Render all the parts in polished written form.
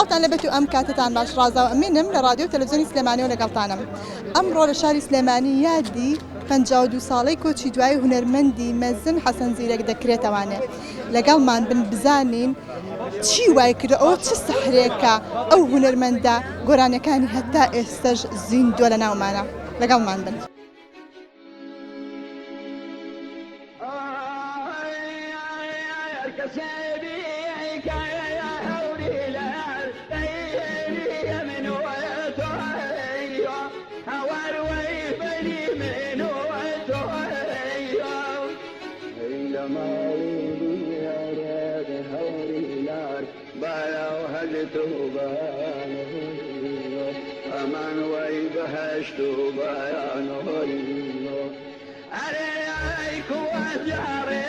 ساڵتان لەبێت و ئەم کاتتان باش ڕازاو ئەمینم لە رادیۆ تەلەڤیزیۆنی سلێمانی و لەگەڵتانم. ئەمڕۆ لە شاری سلێمانی یادی 52 ساڵەی کۆچی دوای هونەرمەندی مەزن حەسەن زیرەک دەکرێتەوانێ. لەگەڵمان بن بزانین چی وای کردە ئەو چ سەحرێکە ئەو هونەرمەندە گۆرانەکانی هەتا ئێستەش زیندووە لە ناومانە. لەگەڵمان بن. أمان ويبهشت بيانه عليك وجاري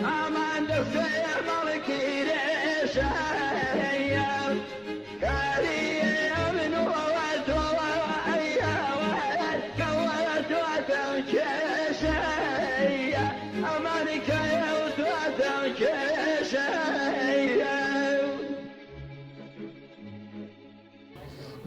أمان دفع ملكي ليش كاري من ووتو كوت وتوكش أمانك يوت وتوكش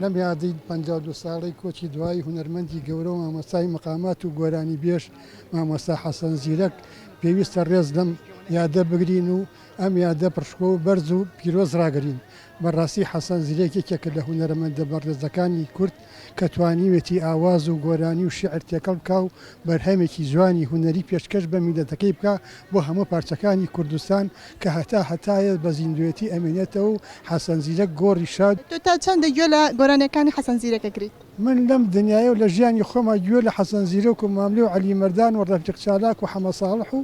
لەم یادی 52 ساڵی کۆچی دوای هونەرمەندی گەورە و مامۆستای مەقامات و گۆرانی بێژ مامۆستا حەسەن زیرەک پێویستە ڕێز لەم یادە بگرین و ئەم یادە پڕشکۆ و بەرز و پیرۆز ڕاگرین. بەڕاستی حەسەن زیرەک یەکێکە لە هونەرمەندە بەڕێزەکانی کورد کە توانیوێتی ئاواز و گۆرانی و شیعر تێکەڵ بکە و بەرهەمێکی جوانی هونەری پێشکەش بە میلەتەکەی بکە بۆ هەموو پارچەکانی کوردستان کە هەتایە بە زیندوێتی ئەمێنێتەوە و حەسەن زیرەک گۆڕی شاد. تا چەندە گوێ لە گۆرانەکانی حەسەن زیرەکە گریت؟ من لەم دنیاە و لە ژیانی خۆمە گوێ لە حەسەن زیرەک و ماملێ و عەلی مەردان و ڕەفیق چالاک و حەمە ساڵح و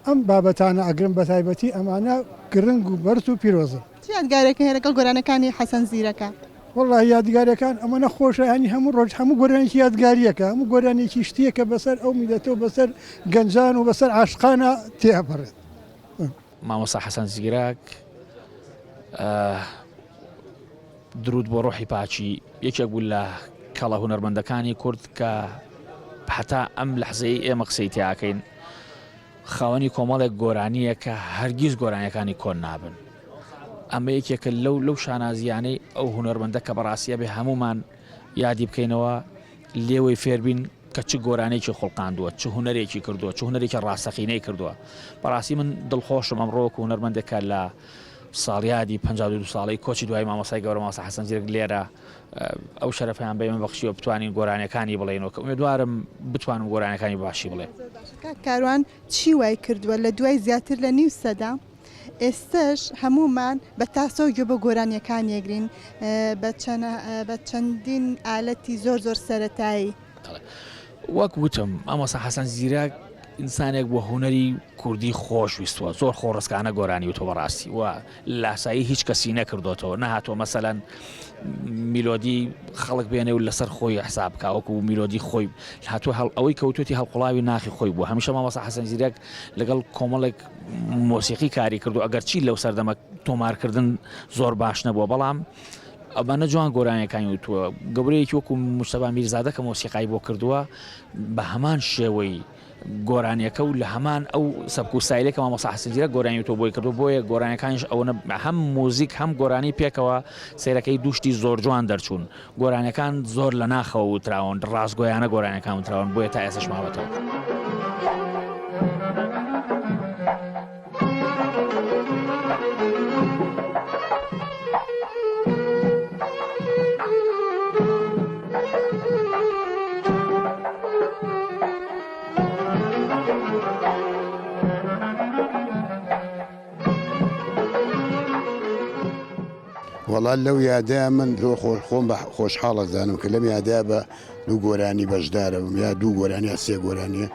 ئەم بابەتانە ئەگرم بە تایبەتی ئەمانە گرنگ و بەرز و پیرۆزن. چی یادگارێکی هەیە لەگەڵ گۆرانەکانی حەسەن زیرەکە؟ والله یادگاریەکان ئەمە نەخۆشە ینی هەموو ڕۆژ هەموو گۆرانێکی یادگاریەکە هەموو گۆرانێکی شتێکە بەسەر ئەو میلەتەوە بەسەر گەنجان و بەسەر عاشقانە تێپەڕێت. مامۆستا حەسەن زیرەک درود بۆ ڕۆحی پاچی یەکێک بوو لە کەڵە هونەرمەندەکانی کورد کە هەتا ئەم لەحزەی ئێمە قسەی تیاکەین خاوەنی کۆمەڵێک گۆرانیە کە هەرگیز گۆرانیەکانی کۆن نابن. ئەمە یەکێکە لەو شانازیانەی ئەو هونەرمەندە کە بەڕاستیە بێ هەمومان یادی بکەینەوە لێوەی فێربین کە چ گۆرانێکی خوڵقاندووە چ هونەرێکی کردووە چ هونەرێکی ڕاستەقینەی کردووە. بەڕاستی من دڵخۆشم ئەمڕۆکە هونەرمەندێکە لە ساڵیادی 52 ساڵی کۆچی دوای مامۆستای گەورە مامۆستا حەسەن زیرەک لێرە ئەو شەرەفیان بە ئێمە بەخشیوە بتوانین گۆرانەکانی بڵێنەوە کە ئومێدوارم بتوانم گۆرانەکانی باشی بڵێ. کاروان چی وای کردووە لە دوای زیاتر لە نیو سەدا ئێستش هەمومان بە تاسۆ گوێ بە گۆرانیەکان یەگرین بە چەندین ئالەتی زۆر سەرەتایی. وەک وتم مامۆستا حەسەن زیرەک ئینسانێک بۆ هونەری کوردی خۆشویستوە زۆر خۆڕستکانە گۆرانی و تۆ بەڕاستی وە لاسایی هیچ کەسی نەکردوێتەوە نەهاتۆ مەسەلەن میلۆدی خەڵک بێنێ و لەسەر خۆی حساب بکە وەکو میلۆدی خۆی هاتووە ئەوەی کەوتوێتی هەڵقوڵاوی ناخی خۆی بوو. هەمیشە مامۆستا حەسەن زیرەک لەگەڵ کۆمەڵێک مۆسیقی کاری کردو ئەگەر چی لەو سەردەمە تۆمارکردن زۆر باش نەبووە بەڵام ئەمانە جوان گۆرانیەکانی وتووە. گەورەیەکی وەکو موستەفا میرزادە کە مۆسیقای بۆ کردووە بە هەمان شێوەی گۆرانیەکە و لە هەمان ئەو سەبک و سایلێک کە مامۆستا حەسەن زیرەک گۆرانی تۆ بۆی کردو بۆیە گۆرانیەکانیش ئەوە هەم مۆزیک هەم گۆرانی پێکەوە سیرەکەی دوشتی زۆر جوان دەرچوون. گۆرانیەکان زۆر لە ناخەوە وتراون ڕاستگۆیانە گۆرانیەکان وتراون بۆیە تا ئێستش ماوەتەوە. وەڵا لەو یادەیە من خۆم بە خۆشحاڵە زانم کە لەم یادەیە بە دوو گۆرانی بەشدارەوم یا دوو گۆرانیە سێ گۆرانیە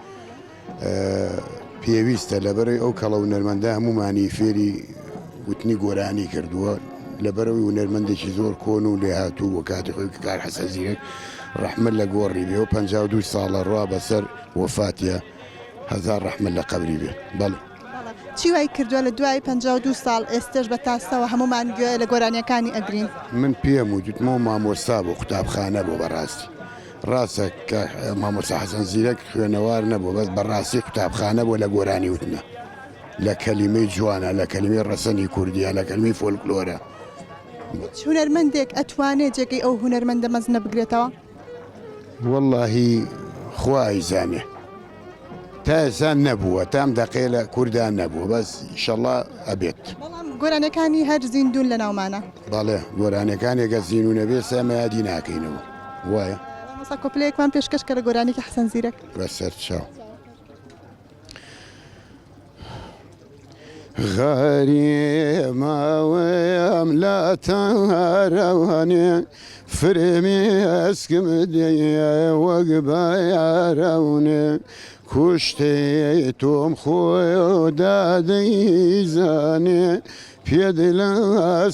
پێویستە لەبەرەوەی ئەو کەڵە هونەرمەندە هەمومانی فێری وتنی گۆرانی کردووە لەبەرەوەی هونەرمەندێکی زۆر کۆن و لێهاتوو بۆ کاتی خۆی کە کار حەسەن زیرەک ڕەحمت لە گۆڕی بێ و 52 ساڵە ڕوا بەسەر وەفاتیە هەزار ڕەحمت لە قەبری بێ. بەڵێ چی وای کردووە لە دوای 52 ساڵ ئێستش بە تاسەوە هەمومان گوێ لە گۆرانیەکانی ئەگرین؟ من پێم وجودمەوە مامۆستا بۆ قوتابخانە بۆ بەڕاستی ڕاستە کە مامۆستا حەسەن زیرەک خوێنەوار نەبوو بەس بەڕاستی قوتابخانە بۆ لە گۆرانی وتنە لە کەلیمەی جوانە لە کەلیمەی ڕەسەنی کوردیە لە کەلمی فۆلکلۆرە. هونەرمەندێک ئەتوانێت جێگەی ئەو هونەرمەندە مەزنە بگرێتەوە؟ واللهی خوای زانێ تا ئێستا نەبووە تام دەقێ لە کوردان نەبووە بەس ئینشەڵڵا ئەبێت. بەڵام گۆرانەکانی هەر زیندون لە ناومانە. بەڵێ گۆرانەکانێکە زیینونە بێ سامە یادی ناکەینەوە وایە. مەسا کۆپلەیەکمان پێشکەش کە لە گۆرانێکی حەسەن زیرەک بەسەر چاو. غەریماوەم لە تەڕەوانێ فرێمی ئەسکم دێ وەک بەیارەونێ کوشتێ تۆم خۆی دادەیزانێ پێدلە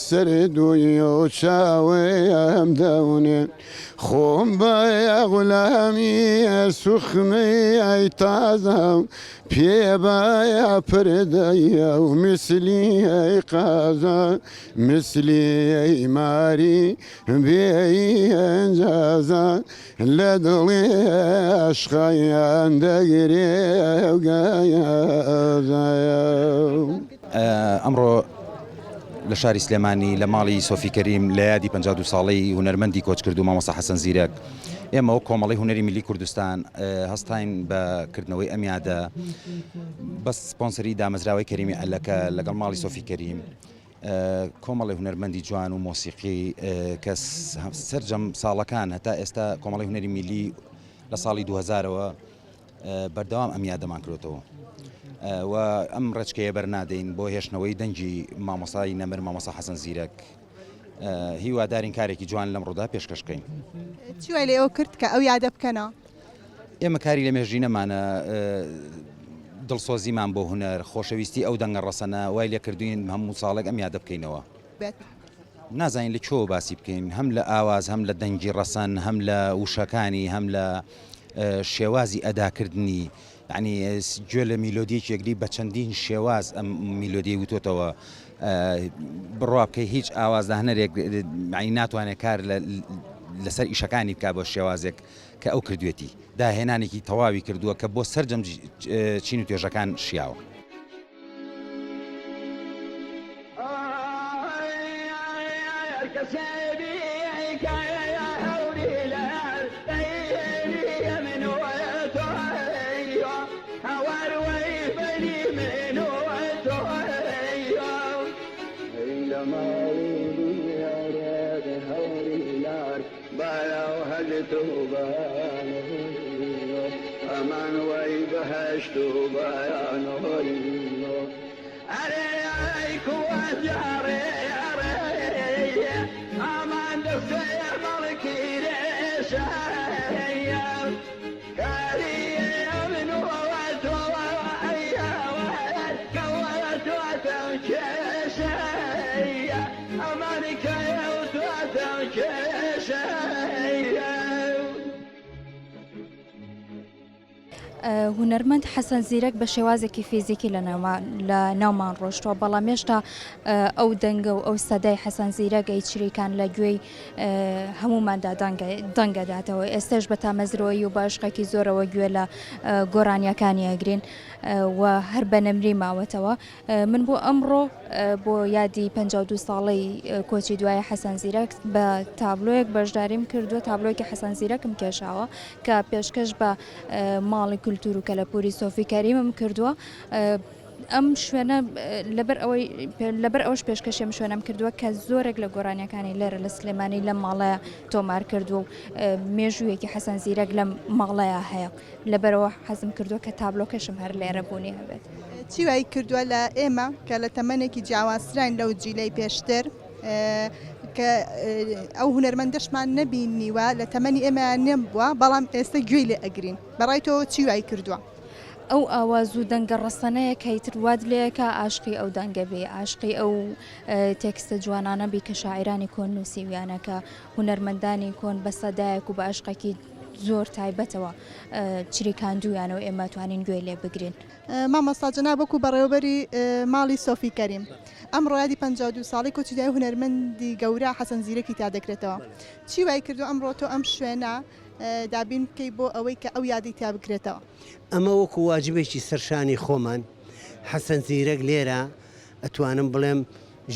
سەر دوی و چاوەیەم دەونێ خۆم بە غولامی سوخمی ئەی تازە پێ بایە پردەیە و مثلی ئەی قازە مثلی ئەی ماری بێی ئەنجازە لە دڵێ عشقەیان دەگرێ و گایەزایە. ئەمڕۆ لە شاری سلێمانی لە ماڵی سۆفی کەریم لە یادی 52 ساڵەی هونەرمەندی کۆچ کرد و مامۆستا حەسەن زیرەک ئێمە وەک کۆمەڵی هونەری میلی کوردستان هەستاین بەکردنەوەی ئەم یادە بەس سپۆنسەری دامەزراوەی کەریمی ئەلەکە لەگەڵ ماڵی سۆفی کەریم کۆمەڵی هونەرمەندی جوان و مۆسیقی کە سەرجەم ساڵەکان هەتا ئێستا کۆمەڵی هونەری میلی لە ساڵی 2000ەوە بەردەوام ئەم یادەمان کردەوە و ئەم ڕێچکەیە بەرنادەین بۆ هێشتنەوەی دەنگی مامۆستای نەمر مامۆستا حەسەن زیرەک هیوادارین کارێکی جوان لەم ڕوودا پێشکەشکەین. چی وای لێ ئەو کرد کە ئەو یادە بکەنە؟ ئێمە کاری لە مێژینەمانە دڵسۆزیمان بۆ هونەر خۆشەویستی ئەو دەنگە ڕەسەنە وای لێ کردوین هەموو ساڵێک ئەم یادە بکەینەوە. نازانین لە چۆ باسی بکەین هەم لە ئاواز هەم لە دەنگی ڕەسەن هەم لە وشەکانی هەم لە شێوازی ئەداکردنی یعنی گوێ لە میلۆدیەکی یەکدی بە چەندین شێواز ئەم میلۆدیە وتۆتەوە بڕوا بکەی هیچ ئاوازدا هەنەرێک ناتوانێت کار لەسەر ئیشەکانی بکە بۆ شێوازێک کە ئەو کردوێتی داهێنانێکی تەواوی کردووە کە بۆ سەرجەم چین و توێژەکان شیاوە. أمان ويبهشت بيانه عليك وجاري أمان دفتي ملكي ليش كاري من وواتو كوات وتنكش أمانك يوت وتنكش هونەرمەند حەسەن زیرەک بە شێوازێکی فیزیکی لە ناومان ڕۆشتووە بەڵام هێشتا ئەو دەنگە و ئەو سەدای حەسەن زیرەک ئەیچریکان لە گوێی هەموماندا دەنگەداتەوە ئێستش بە تامەزرەوەی و باشقێکی زۆرەوە گوێ لە گۆڕانیەکانی ئەگرین و هەر بە نەمری ماوەتەوە. من بۆ ئەمڕۆ بۆ یادی 52 ساڵەی کۆچی دوای حەسەن زیرەک بە تابلۆیەک بەشداریم کردووە تابلۆیەکی حەسەن زیرەکم کێشاوە کە پێشکەش بە ماڵی کولتور و کەلەپوری سۆفی کەریمم کردووە. ئەم شوێنە لەبەر ئەوش پێشکەشێم شوێنم کردووە کە زۆرێک لە گۆڕانیەکانی لێرە لە سلێمانی لەم ماڵەیە تۆمار کردووە و مێژوویەکی حەسەن زیرەک لەم ماڵەیە هەیە لەبەرەوە حەزم کردووە کە تابلۆکەشم هەر لێرە بوونی هەبێت. چی وای کردووە لە ئێمە کە لە تەمەنێکی جیاوازترین لەو جیلەی پێشتر کە ئەو هونەرمەندەشمان نەبینیوە لە تەمەنی ئێمەیان نەبووە بەڵام ئێستا گوێی لێ ئەگرین بەڕای تۆ چی وای کردووە؟ ئەو ئاواز و دەنگە ڕەسەنەیە کەیتر واد لەیەکە عاشقی ئەو دەنگە بێ عاشقی ئەو تێکستە جوانانە بی کە شاعرانی کۆن نووسیویانەکە هونەرمەندانی کۆن بە سەدایەک و بە عاشقێکی زۆر تایبەتەوە چریکاندویانەوە ئێمە توانین گوێ لێ بگرین. مامۆستا جەناب وەکو بەڕێوەبەری ماڵی سۆفی کەریم ئەمڕۆ یادی 52 ساڵی کۆچی دوای هونەرمەندی گەورە حەسەن زیرەکی تا دەکرێتەوە. چی وای کردو ئەمڕۆ تۆ ئەم شوێنە دابین بکەی بۆ ئەوەی کە ئەو یادی تا بکرێتەوە؟ ئەمە وەکو واجبێکی سەرشانی خۆمان حەسەن زیرەک لێرە ئەتوانم بڵێم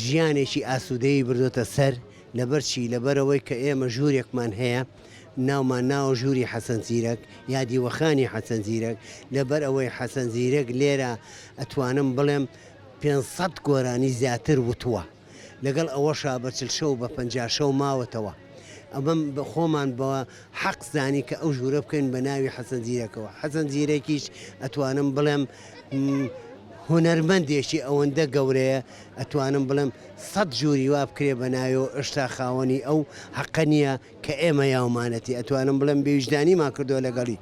ژیانێکی ئاسوودەیی بردۆتە سەر لەبەر چی لەبەرەوەی کە ئێمە ژوورێکمان هەیە ناومان ناوە ژووری حەسەن زیرەک یا دیوەخانی حەسەن زیرەک لەبەر ئەوەی حەسەن زیرەک لێرە ئەتوانم بڵێم 500 گۆرانی زیاتر وتووە لەگەڵ ئەوەشا بە 40 شەو بە 50 شەو ماوەتەوە ئەمەم بە خۆمان بەوە حەق زانی کە ئەو ژوورە بکەین بە ناوی حەسەن زیرەکەوە حەسەن زیرەکیش ئەتوانم بڵێم هونەرمەندێکی ئەوەندە گەورەیە ئەتوانم بڵێم 100 ژووری وا بکرێ بە ناوی ئێشتا خاوەنی ئەو حەقە نییە کە ئێمە یاومانەتی ئەتوانم بڵێم بێویژدانیمان کردووە لەگەڵی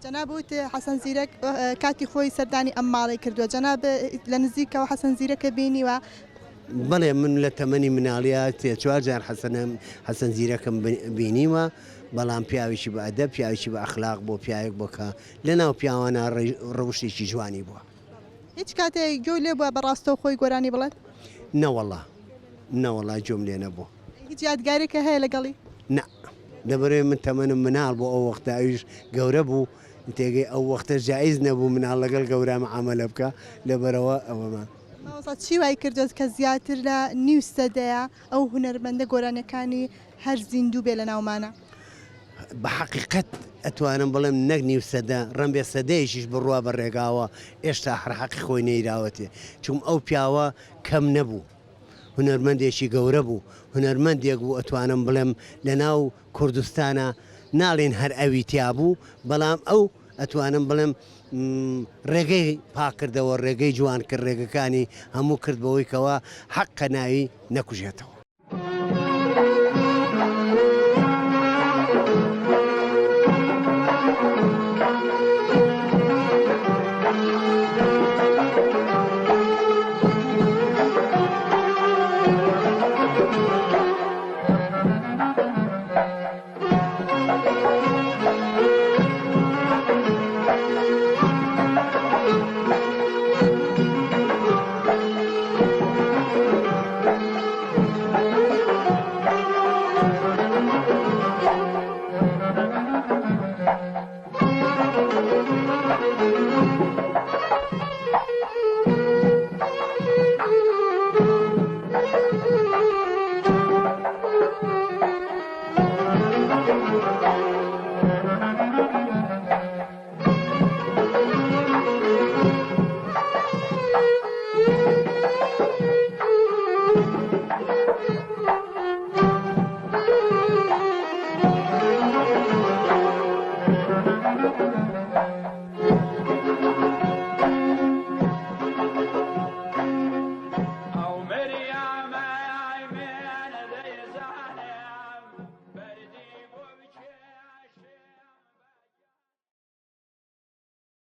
جەناب وت حەسەن زیرەک کاتی خۆی سەردانی ئەم ماڵی کردووە جەناب لە نزیکەوە حەسەن زیرەکە بینیوە بەڵێ من لە تەمەنی مناڵیا چوار جار حەسەن زیرەکەم بینیوە بەڵام پیاوێکی بە ئەدەب پیاوێکی بە ئەخلاق بۆ پیاوێک بۆکە لە ناو پیاوانە ڕەوشێکی جوانی بووە هیچ کاتێک گوێ لێ بووە بەڕاستەوە خۆی گۆرانی بڵێت نەوەڵا جۆم لێ نەبوو هیچ یادگارێکە هەیە لەگەڵی نە لەبەرەوەی من تەمەنم مناڵ بۆ ئەو وەختە ئەویش گەورە بوو تێگەی ئەو وەختە جایز نەبوو مناڵ لەگەڵ گەورە مەعامەلە بکە لەبەرەوە ئەوەمان چی وای کردوت کە زیاتر لە نیو سەدەیە ئەو هونەرمەندە گۆرانەکانی هەر زیندوو بێ لە ناومانە بە حقیقەت ئەتوانم بڵێم نەک نیو سەدە ڕەنبێ سەدەیەکیش بڕوا بە ڕێگاوە ئێشتا هەرحەقی خۆی نەیراوەتێ چون ئەو پیاوە کەم نەبوو هونەرمەندێکی گەورە بوو هونەرمەندێک بوو ئەتوانم بڵێم لە ناو کوردستانە ناڵێن هەر ئەوی تیا بوو بەڵام ئەو ئەتوانم بڵێم ڕێگەی پاکردەوە ڕێگەی جوان کرد ڕێگەکانی هەموو کرد بەوەی کەوە حەقە ناوی نەکوژێتەوە